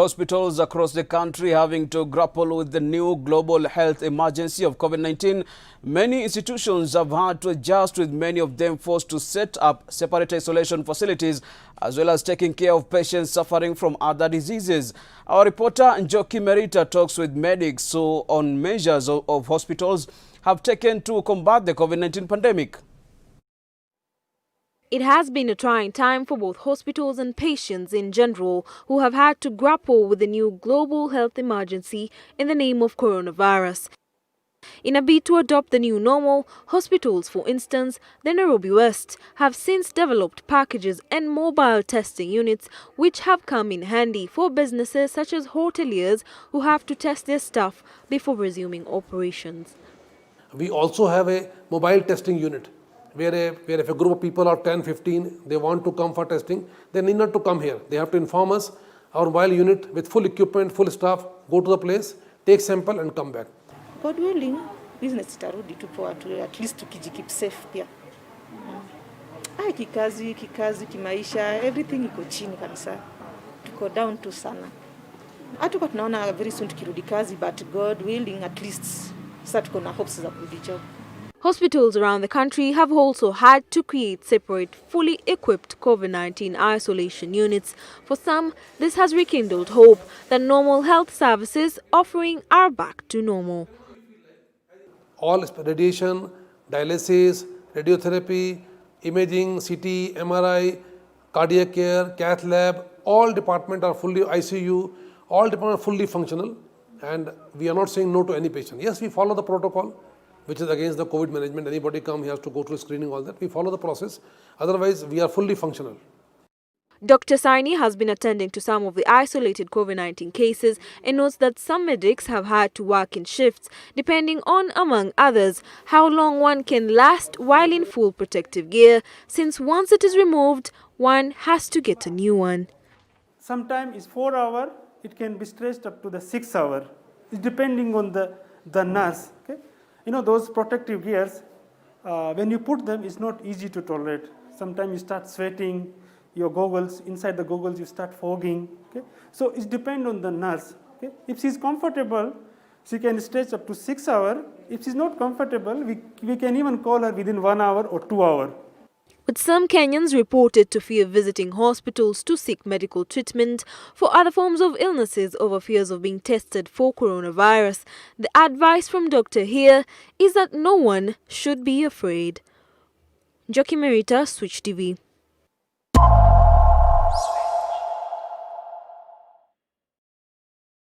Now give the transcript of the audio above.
Hospitals across the country having to grapple with the new global health emergency of COVID-19. Many institutions have had to adjust, with many of them forced to set up separate isolation facilities as well as taking care of patients suffering from other diseases. Our reporter Njoki Merita talks with medics on measures of hospitals have taken to combat the COVID-19 pandemic. It has been a trying time for both hospitals and patients in general, who have had to grapple with the new global health emergency in the name of coronavirus. In a bid to adopt the new normal, hospitals, for instance, the Nairobi West, have since developed packages and mobile testing units which have come in handy for businesses such as hoteliers who have to test their staff before resuming operations. We also have a mobile testing unit where if a group of people are 10, 15, they want to come for testing, they need not to come here. They have to inform us. Our mobile unit with full equipment, full staff, go to the place, take sample and come back. God willing, business itarudi tu poa tu, at least tukijikeep safe pia. Kikazi, kimaisha, everything iko chini kabisa. Tuko down tu sana. Hatuko tunaona very soon tukirudi kazi, but God willing, at least sasa tuko na hopes za kurudi job. Hospitals around the country have also had to create separate, fully equipped COVID-19 isolation units. For some, this has rekindled hope that normal health services offering are back to normal. All radiation, dialysis, radiotherapy, imaging, CT, MRI, cardiac care, cath lab, all departments are fully ICU, all departments are fully functional, and we are not saying no to any patient. Yes, we follow the protocol, which is against the COVID management. Anybody come, he has to go through screening, all that. We follow the process. Otherwise, we are fully functional. Dr. Saini has been attending to some of the isolated COVID-19 cases and notes that some medics have had to work in shifts, depending on, among others, how long one can last while in full protective gear, since once it is removed, one has to get a new one. Sometimes it's 4 hours, it can be stretched up to the 6 hours. It's depending on the nurse. Okay? You know, those protective gears, when you put them, it's not easy to tolerate. Sometimes you start sweating, your goggles, inside the goggles you start fogging. Okay? So it depends on the nurse. Okay? If she's comfortable, she can stretch up to 6 hours. If she's not comfortable, we can even call her within 1 hour or 2 hours. With some Kenyans reported to fear visiting hospitals to seek medical treatment for other forms of illnesses over fears of being tested for coronavirus, the advice from Dr. here is that no one should be afraid. Njoki Merita, Switch TV.